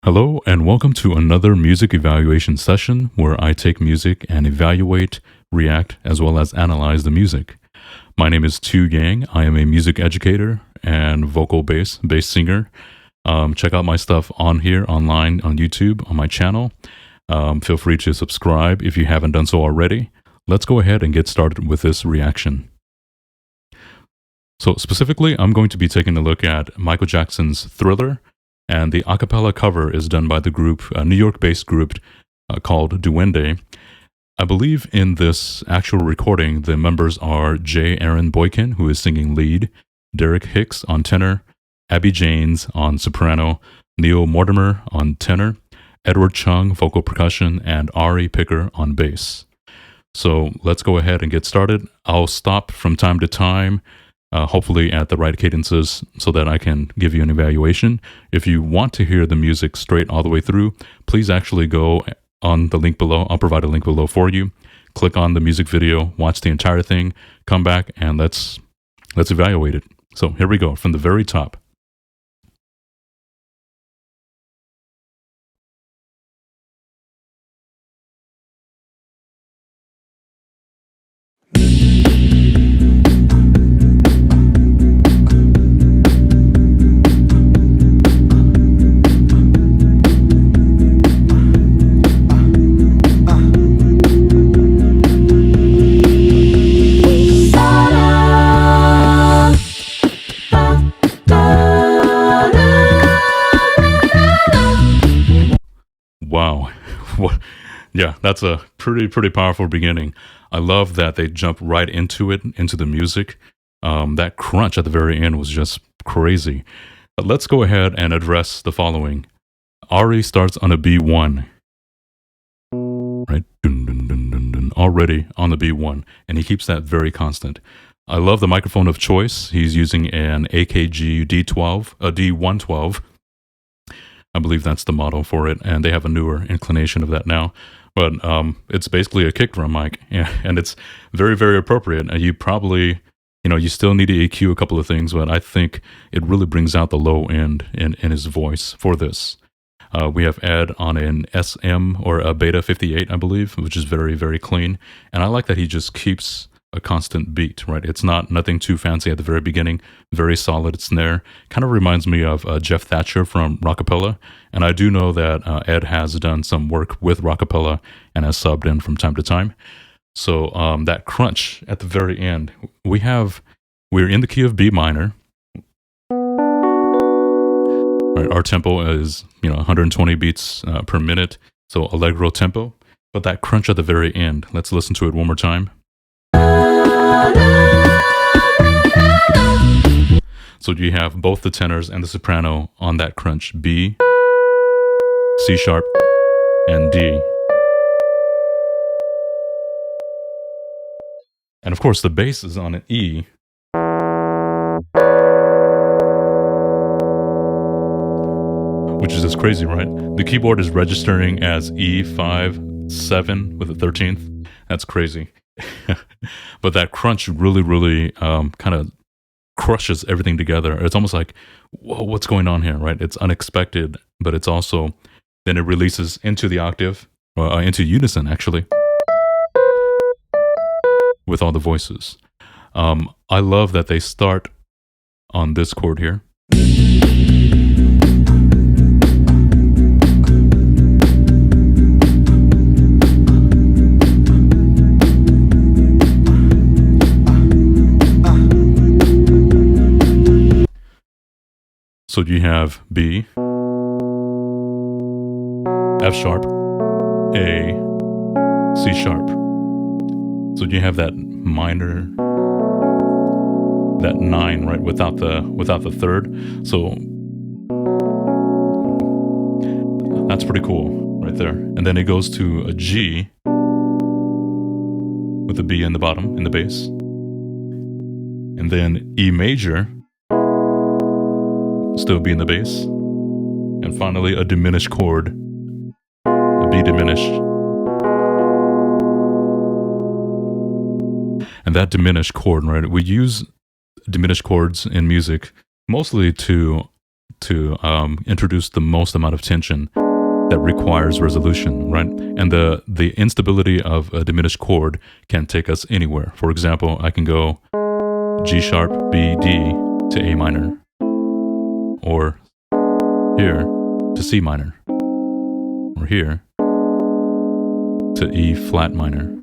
Hello, and welcome to another music evaluation session where I take music and evaluate, react, as well as analyze the music. My name is Tu Yang. I am a music educator and vocal bass singer. Check out my stuff on here, online, on YouTube, on my channel. Feel free to subscribe if you haven't done so already. Let's go ahead and get started with this reaction. So specifically, I'm going to be taking a look at Michael Jackson's Thriller, and the a cappella cover is done by the group, a New York-based group called Duwende. I believe in this actual recording, the members are J. Aaron Boykin, who is singing lead, Derrick Hicks on tenor, Abbey Janes on soprano, Neal Mortimer on tenor, Edward Chung, vocal percussion, and Ari Picker on bass. So let's go ahead and get started. I'll stop from time to time, hopefully at the right cadences so that I can give you an evaluation. If you want to hear the music straight all the way through, please actually go on the link below. I'll provide a link below for you. Click on the music video, watch the entire thing, come back, and let's evaluate it. So here we go, from the very top. Wow. Yeah, that's a pretty powerful beginning. I love that they jump right into it, into the music. That crunch at the very end was just crazy. But let's go ahead and address the following. Ari starts on a B1, right? Dun, dun, dun, dun, dun, already on the B1, and he keeps that very constant. I love the microphone of choice. He's using an AKG D12, a D112. I believe that's the model for it, and they have a newer inclination of that now. But it's basically a kick drum mic, and it's very appropriate. And you probably, you still need to EQ a couple of things, but I think it really brings out the low end in his voice for this. We have Ed on an SM or a Beta 58, I believe, which is very clean. And I like that he just keeps a constant beat, right? It's nothing too fancy at the very beginning, very solid snare. Kind of reminds me of Jeff Thatcher from Cappella. And I do know that Ed has done some work with Cappella and has subbed in from time to time. So that crunch at the very end, we're in the key of B minor. Right, our tempo is 120 beats per minute, so allegro tempo. But that crunch at the very end, let's listen to it one more time. So you have both the tenors and the soprano on that crunch, B, C sharp, and D. And of course the bass is on an E, which is just crazy, right? The keyboard is registering as E5, 7 with a 13th. That's crazy. But that crunch really kind of crushes everything together. It's almost like, whoa, what's going on here, right? It's unexpected, but it's also, then it releases into the octave, or into unison, actually, with all the voices. I love that they start on this chord here. So you have B, F sharp, A, C sharp. So you have that minor, that 9, right, without the third. So that's pretty cool right there. And then it goes to a G with a B in the bottom, in the bass. And then E major, still B in the bass, and finally a diminished chord, a B diminished. And that diminished chord, right? We use diminished chords in music mostly to to introduce the most amount of tension that requires resolution, right? And the instability of a diminished chord can take us anywhere. For example, I can go G sharp, B, D to A minor, or here to C minor, or here to E flat minor.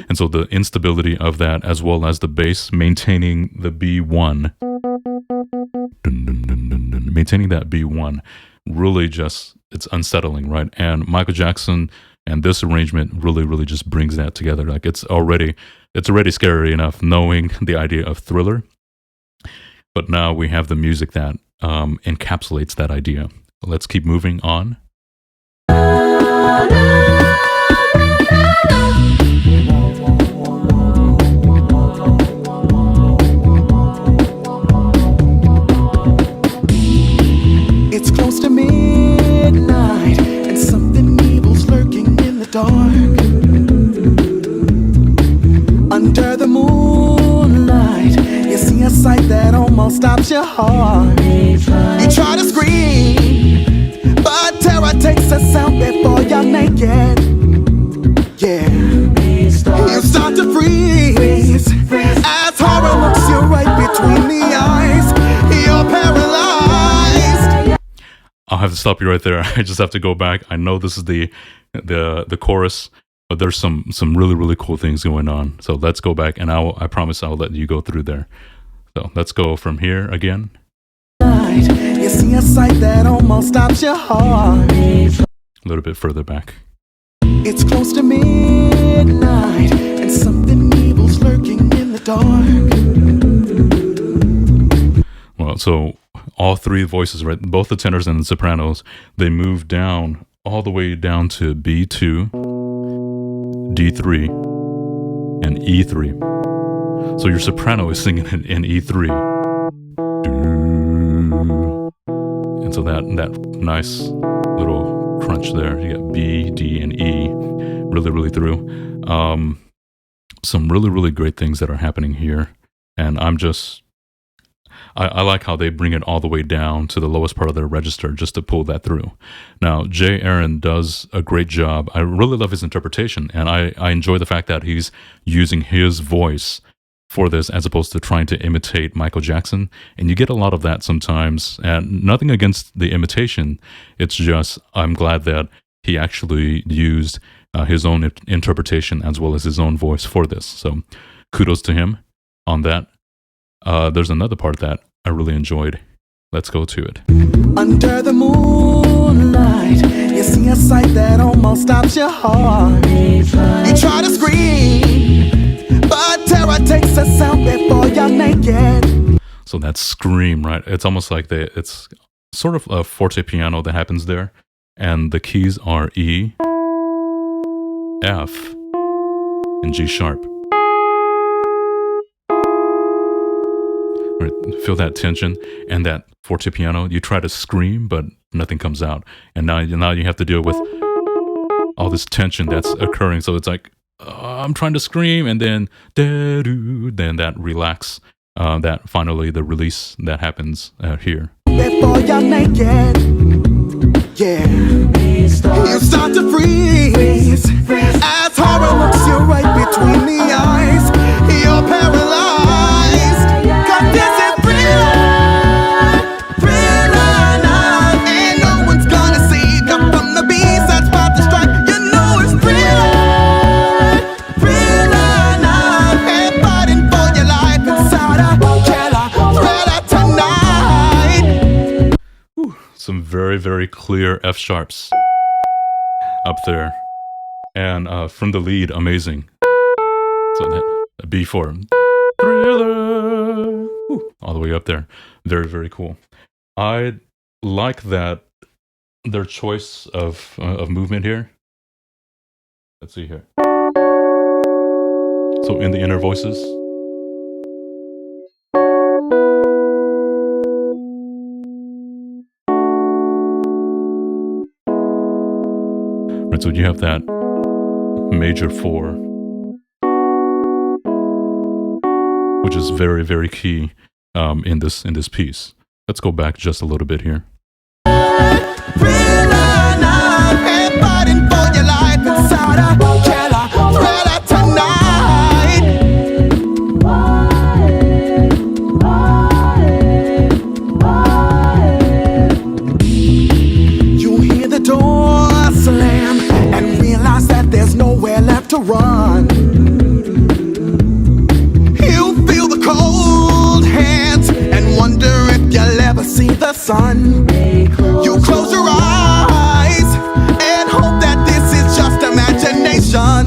And so the instability of that, as well as the bass maintaining the B1, maintaining that B1, really just, it's unsettling, right? And Michael Jackson and this arrangement really just brings that together. Like it's already scary enough knowing the idea of Thriller, but now we have the music that encapsulates that idea. Let's keep moving on. It's close to midnight and something evil's lurking in the dark. Under the moonlight, you see a sight that almost stops your heart. You try to scream, but terror takes us out before you're naked. Yeah, you start to freeze as horror looks you right between the eyes. You're paralyzed. I'll have to stop you right there. I just have to go back. I know this is the chorus, but there's some really cool things going on. So let's go back, and I promise I'll let you go through there. So let's go from here again. You see a sight that almost stops your heart. A little bit further back. It's close to midnight and something evil's lurking in the dark. Well, so all three voices, right? Both the tenors and the sopranos, they move down all the way down to B2, D3, and E3. So your soprano is singing in E3. And so that nice little crunch there. You got B, D, and E really through. Some really great things that are happening here. And I like how they bring it all the way down to the lowest part of their register just to pull that through. Now, Jay Aaron does a great job. I really love his interpretation, and I enjoy the fact that he's using his voice for this as opposed to trying to imitate Michael Jackson. And you get a lot of that sometimes, and nothing against the imitation. It's just, I'm glad that he actually used his own interpretation as well as his own voice for this. So kudos to him on that. There's another part that I really enjoyed. Let's go to it. Under the moonlight, you see a sight that almost stops your heart. You try to scream, but terror takes us out before you're naked. So that scream, right? It's almost like it's sort of a forte piano that happens there. And the keys are E, F, and G sharp. Feel that tension and that forte piano. You try to scream, but nothing comes out. And now you have to deal with all this tension that's occurring. So it's like, I'm trying to scream, and then that relax, that finally the release that happens here. Before you're naked, yeah, you start to freeze as horror looks you right between the eyes. You're paralyzed. 'Cause this is thriller night. Ain't no one's gonna save you from the beast that's about to strike. You know it's thriller night. And fighting for your life inside a killer thriller tonight. Whew, some very clear F sharps up there, and from the lead, amazing. So that B4 thriller. All the way up there. Very cool. I like that their choice of movement here. Let's see here. So in the inner voices. Right, so you have that major 4, which is very key. in this piece. Let's go back just a little bit here. Fighting for your life inside a killer thriller tonight. You hear the door slam and realize that there's nowhere left to run. You feel the cold hands and wonder if you'll ever see the sun. You close your eyes and hope that this is just imagination,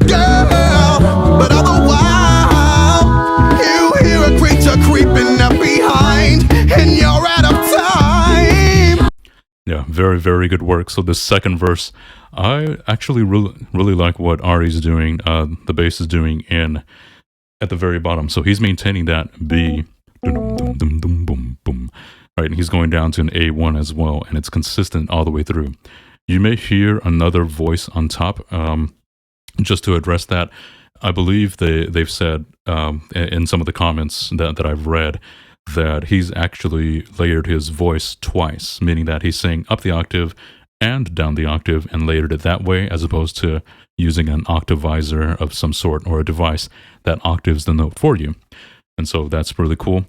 girl. But all the while, you hear a creature creeping up behind, and you're out of time. Yeah, very, very good work. So the second verse, I actually really like what Ari's doing, the bass is doing at the very bottom. So he's maintaining that B, right, and he's going down to an A1 as well, and it's consistent all the way through. You may hear another voice on top. Just to address that, I believe they've said in some of the comments that I've read that he's actually layered his voice twice, meaning that he's saying up the octave and down the octave and layered it that way, as opposed to using an octavizer of some sort or a device that octaves the note for you. And so that's really cool.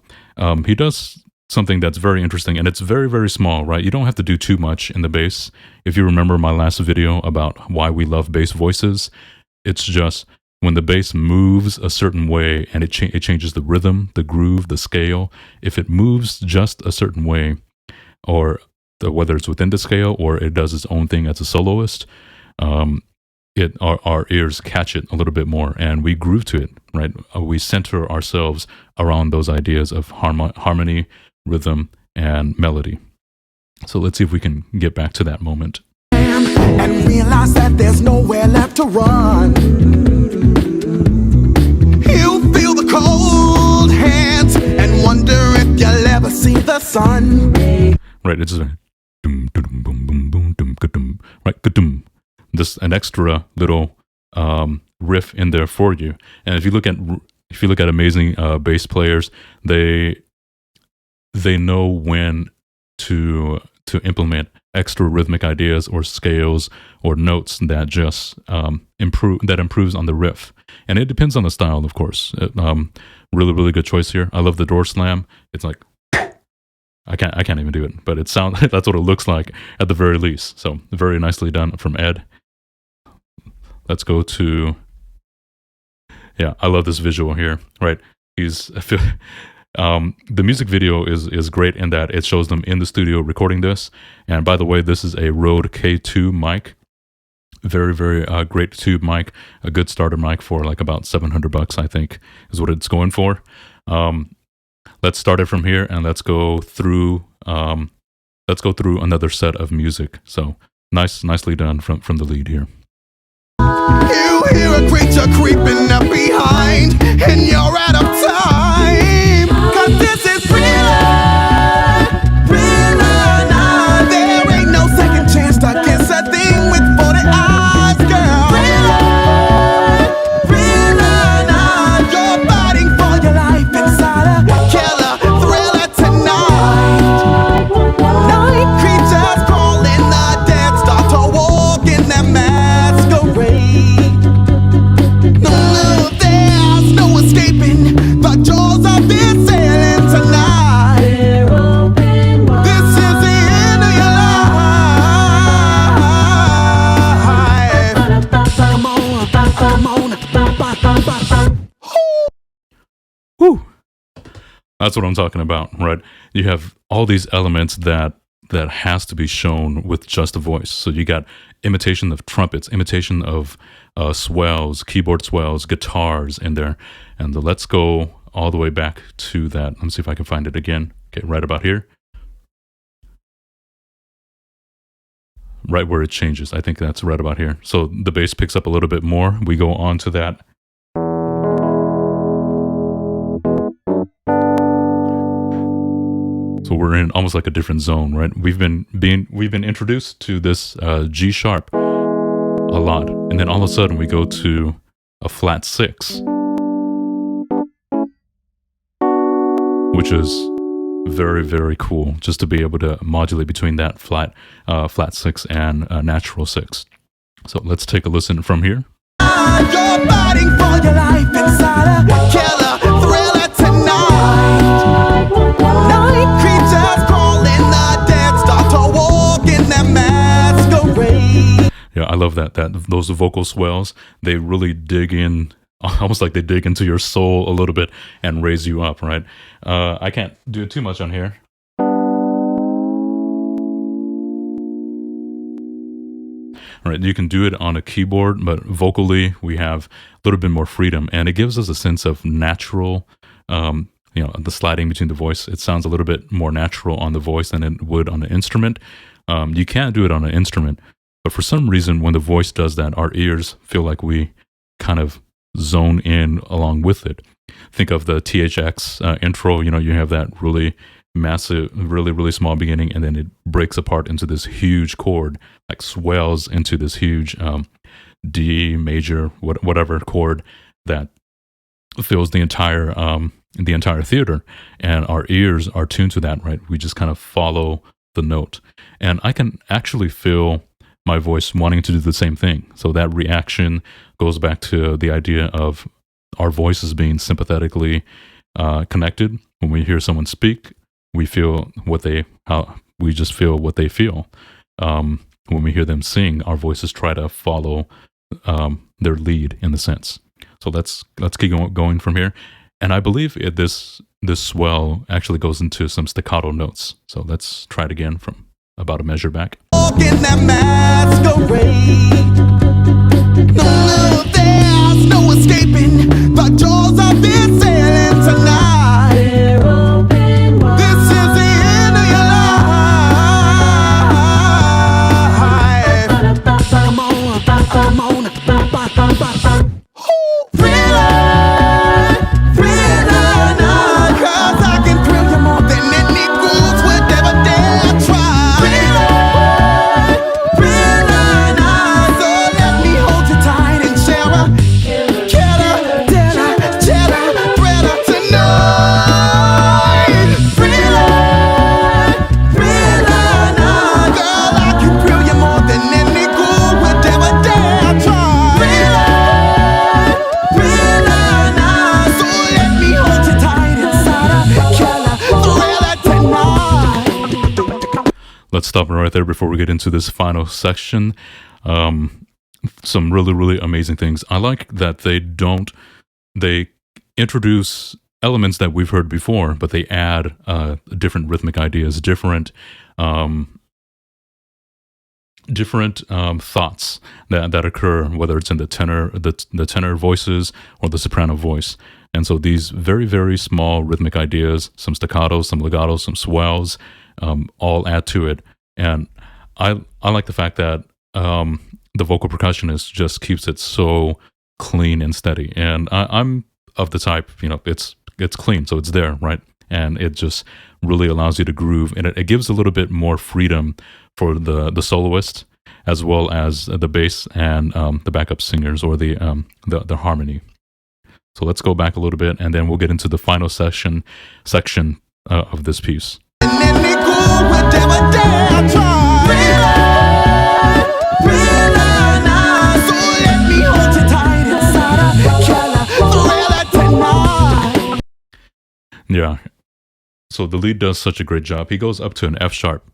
He does something that's very interesting, and it's very, very small, right? You don't have to do too much in the bass. If you remember my last video about why we love bass voices, it's just when the bass moves a certain way and it changes the rhythm, the groove, the scale. If it moves just a certain way, or whether it's within the scale or it does its own thing as a soloist, our ears catch it a little bit more, and we groove to it, right? We center ourselves around those ideas of harmony, rhythm, and melody. So let's see if we can get back to that moment. And realize that there's nowhere left to run. You feel the cold hands and wonder if you'll ever see the sun. Right, it's a dum dum boom boom boom dum dum, right, dum. Just an extra little riff in there for you. And if you look at amazing bass players, they know when to implement extra rhythmic ideas or scales or notes that just improves on the riff. And it depends on the style, of course. Really, really good choice here. I love the door slam. It's like I can't even do it, but that's what it looks like at the very least. So very nicely done from Ed. Let's go to, yeah, I love this visual here, right? The music video is great in that it shows them in the studio recording this. And by the way, this is a Rode K2 mic. Very, very great tube mic. A good starter mic for like about $700, I think, is what it's going for. Let's start it from here and let's go through another set of music. So nicely done from the lead here. You hear a creature creeping up behind, and you're out of time. 'Cause this is thriller, nah. There ain't no second chance to kiss a thing with 40 eyes, girl. Thriller, nah. You're fighting for your life inside a killer thriller tonight. Night creatures crawling the dead start to walk in their masquerade. No, there's no escaping the jaws of this sailing tonight. This is the end of your life. Come on. Whew. That's what I'm talking about, right? You have all these elements that has to be shown with just a voice. So you got imitation of trumpets, imitation of swells, keyboard swells, guitars in there. And let's go all the way back to that. Let me see if I can find it again. Okay, right about here. Right where it changes. I think that's right about here. So the bass picks up a little bit more. We go on to that. So we're in almost like a different zone, right? We've been introduced to this G sharp a lot, and then all of a sudden we go to a flat 6. which is very, very cool, just to be able to modulate between that flat 6 and natural 6. So let's take a listen from here. You're fighting for your life inside a killer thriller tonight. Night creatures crawling, the dead start to walk in their masquerade. Yeah, I love that those vocal swells, they really dig in, almost like they dig into your soul a little bit and raise you up, right? I can't do too much on here. All right, you can do it on a keyboard, but vocally we have a little bit more freedom, and it gives us a sense of natural, the sliding between the voice. It sounds a little bit more natural on the voice than it would on an instrument. You can't do it on an instrument, but for some reason, when the voice does that, our ears feel like we kind of zone in along with it. Think of the THX intro. You have that really massive, really, really small beginning, and then it breaks apart into this huge chord, like swells into this huge D major, whatever chord that fills the entire theater, and our ears are tuned to that, right? We just kind of follow the note, and I can actually feel my voice wanting to do the same thing. So that reaction goes back to the idea of our voices being sympathetically connected. When we hear someone speak, we feel we just feel what they feel. When we hear them sing, our voices try to follow their lead in the sense. So let's keep going from here. And I believe this swell actually goes into some staccato notes. So let's try it again from about a measure back. In that masquerade. No, there's no escaping the jaws of this sailing tonight. This is the end of your life. Come on, come on. Thriller, nah, 'cause I can thrill you more than any ghouls would ever dare try. Let's stop right there before we get into this final section. Some really, really amazing things. I like that they introduce elements that we've heard before, but they add different rhythmic ideas, different thoughts that occur, whether it's in the tenor voices or the soprano voice. And so these very, very small rhythmic ideas, some staccatos, some legatos, some swells, all add to it. And I like the fact that the vocal percussionist just keeps it so clean and steady. And I'm of the type, it's clean, so it's there, right? And it just really allows you to groove, and it gives a little bit more freedom for the soloist, as well as the bass and the backup singers, or the harmony. So let's go back a little bit, and then we'll get into the final section of this piece. Yeah. So the lead does such a great job. He goes up to an F sharp.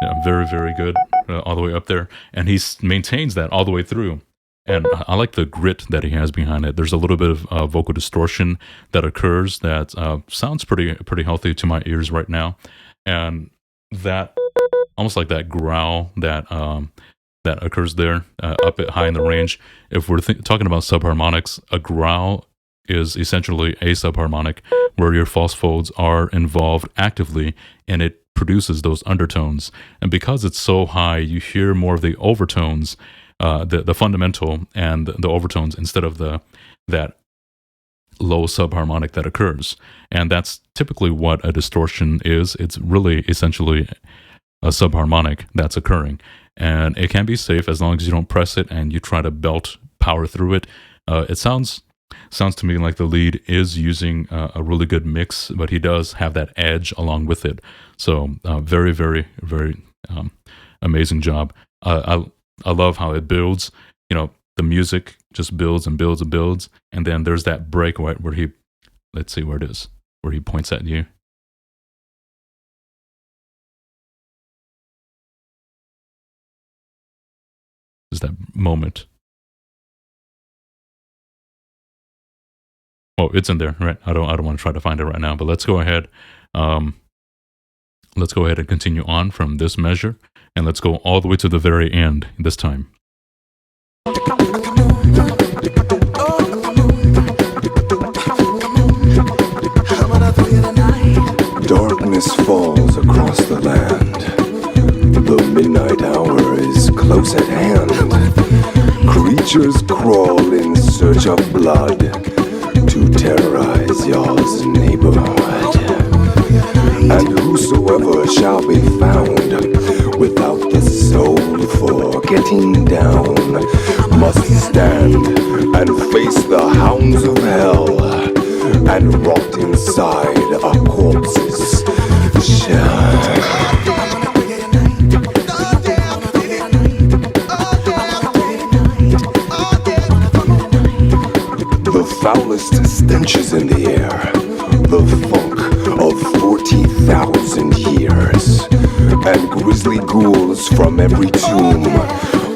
Yeah, very, very good. All the way up there. And he maintains that all the way through. And I like the grit that he has behind it. There's a little bit of vocal distortion that occurs that sounds pretty healthy to my ears right now. And that, almost like that growl that occurs there, up at high in the range. If we're talking about subharmonics, a growl is essentially a subharmonic where your false folds are involved actively, and it produces those undertones. And because it's so high, you hear more of the overtones, the fundamental and the overtones, instead of that low subharmonic that occurs. And that's typically what a distortion is. It's really essentially a subharmonic that's occurring. And it can be safe as long as you don't press it and you try to belt power through it. It sounds sounds to me like the lead is using a really good mix, but he does have that edge along with it. So very, very, very amazing job. I love how it builds. The music just builds and builds and builds, and then there's that break where he, let's see where it is, where he points at you. There's that moment. Oh, it's in there, right? I don't want to try to find it right now, but let's go ahead. Let's go ahead and continue on from this measure, and let's go all the way to the very end this time. Darkness falls across the land. The midnight hour is close at hand. Creatures crawl in search of blood to terrorize y'all's neighborhood. And whosoever shall be found without the soul for getting down must stand and face the hounds of hell and rot inside a corpse's shell. The foulest stenches in the air, the funk of 40,000 years, and grisly ghouls from every tomb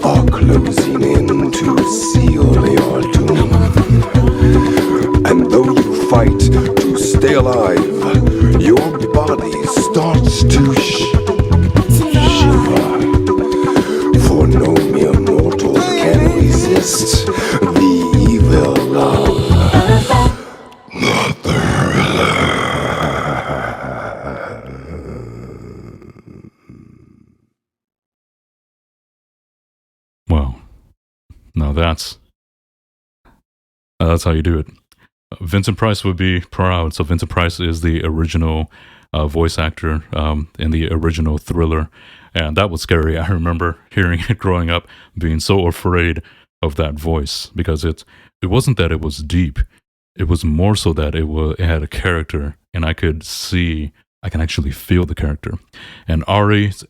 are closing in to seal your doom. And though you fight to stay alive, your body starts to shiver. For no mere mortal can resist the evil of Wow. Now that's how you do it. Vincent Price would be proud. So Vincent Price is the original voice actor in the original Thriller, and that was scary. I remember hearing it growing up, being so afraid of that voice, because it wasn't that it was deep. It was more so that it had a character, and I can actually feel the character. And Ari's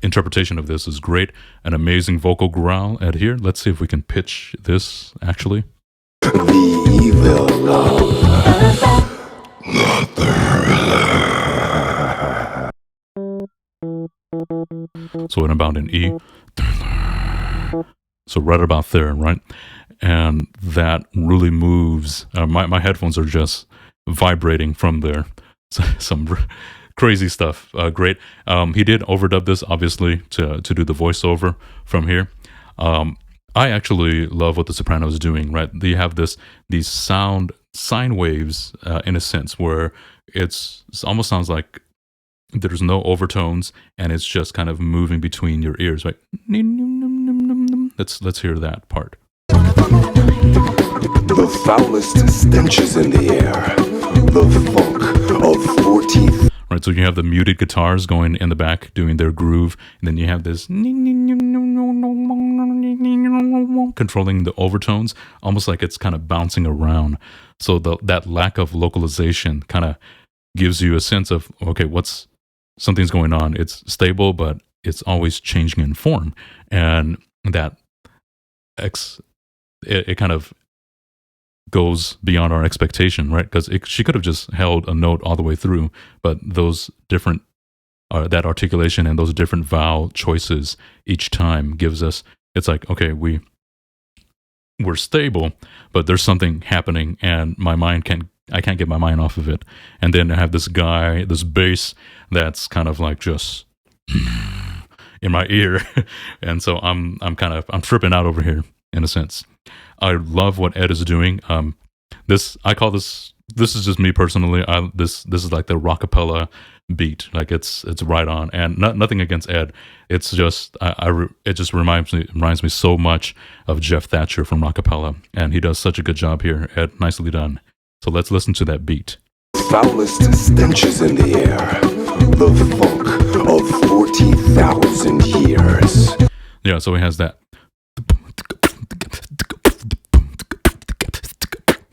interpretation of this is great. An amazing vocal growl at here. Let's see if we can pitch this actually. the evil of So in about an E. So right about there, right? And that really moves. My headphones are just vibrating from there. Some crazy stuff. Great. He did overdub this, obviously, to do the voiceover from here. I actually love what the soprano is doing, right? They have these sine waves, in a sense, where it almost sounds like there's no overtones, and it's just kind of moving between your ears, right? Let's hear that part. the foulest stenches in the air, the funk of 40. Right, so you have the muted guitars going in the back doing their groove, and then you have this controlling the overtones, almost like it's kind of bouncing around. So that lack of localization kind of gives you a sense of, okay, something's going on. It's stable, but it's always changing in form, and that it kind of goes beyond our expectation, right? Because she could have just held a note all the way through, but those different, that articulation and those different vowel choices each time gives us, it's like, okay, we're stable, but there's something happening, and I can't get my mind off of it. And then I have this bass that's kind of like just in my ear, and so I'm tripping out over here in a sense. I love what Ed is doing. This is just me personally. This is like the rockapella beat. Like it's right on, and nothing against Ed. It's just it just reminds me so much of Jeff Thatcher from Rockapella, and he does such a good job here. Ed, nicely done. So let's listen to that beat. Foulest stenches in the air, the funk of 40,000 years. Yeah, so he has that.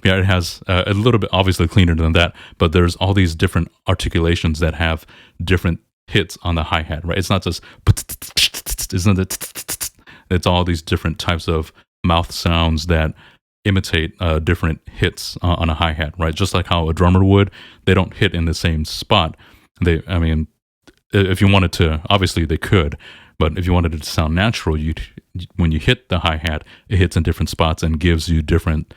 Yeah, it has a little bit obviously cleaner than that, but there's all these different articulations that have different hits on the hi-hat, right? It's not just, isn't it? It's all these different types of mouth sounds that imitate different hits on a hi-hat, right? Just like how a drummer would, they don't hit in the same spot. I mean, if you wanted to, obviously they could, but if you wanted it to sound natural, when you hit the hi-hat, it hits in different spots and gives you different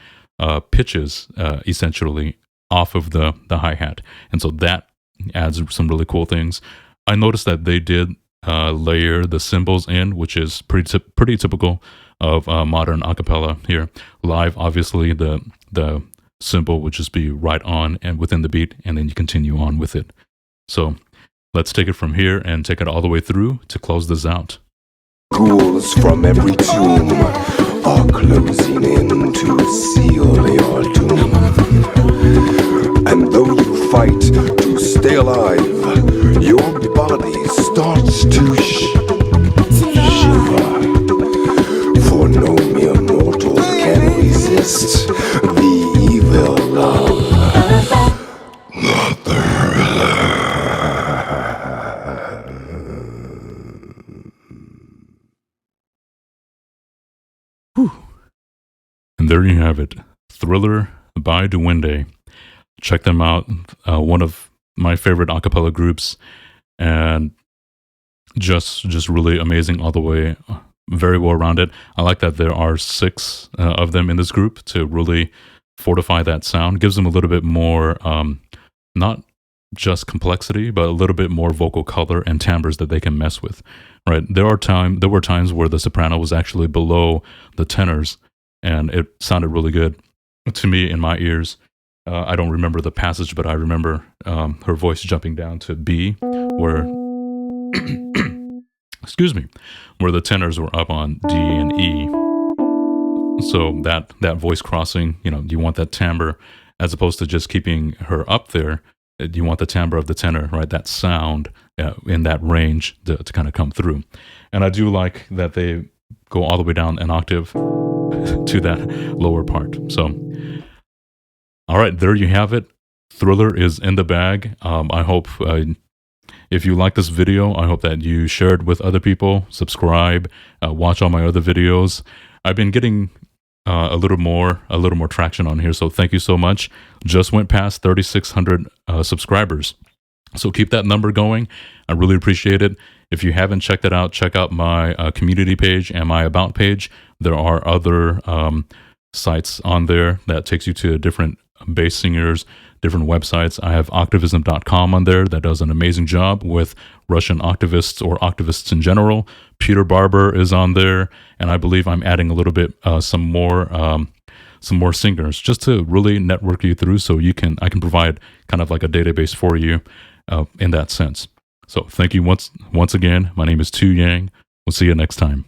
pitches, essentially, off of the hi-hat. And so that adds some really cool things. I noticed that they did layer the cymbals in, which is pretty typical of modern acapella here. Live, obviously, the cymbal would just be right on and within the beat, and then you continue on with it. So let's take it from here and take it all the way through to close this out. Ghouls from every tomb are closing in to seal your doom. And though you fight to stay alive, your body starts to shiver. For no mere mortal can resist the evil of Mother. And there you have it, Thriller by Duwende. Check them out. One of my favorite a cappella groups, and just really amazing all the way. Very well rounded. I like that there are 6 of them in this group to really fortify that sound. Gives them a little bit more, not just complexity, but a little bit more vocal color and timbres that they can mess with. Right? There were times where the soprano was actually below the tenors, and it sounded really good to me in my ears. I don't remember the passage, but I remember her voice jumping down to B, where excuse me, where the tenors were up on D and E. So that voice crossing, you want that timbre as opposed to just keeping her up there. You want the timbre of the tenor, right? That sound in that range to kind of come through. And I do like that they go all the way down an octave to that lower part. So, all right, there you have it. Thriller is in the bag. I hope if you like this video, I hope that you share it with other people, subscribe, watch all my other videos. I've been getting a little more traction on here, so thank you so much. Just went past 3,600 subscribers, so keep that number going. I really appreciate it. If you haven't checked it out, check out my community page and my about page. There are other sites on there that takes you to different bass singers, different websites. I have octavism.com on there that does an amazing job with Russian octavists or octavists in general. Peter Barber is on there, and I believe I'm adding a little bit some more singers just to really network you through, so I can provide kind of like a database for you in that sense. So thank you once again. My name is Tu Yang. We'll see you next time.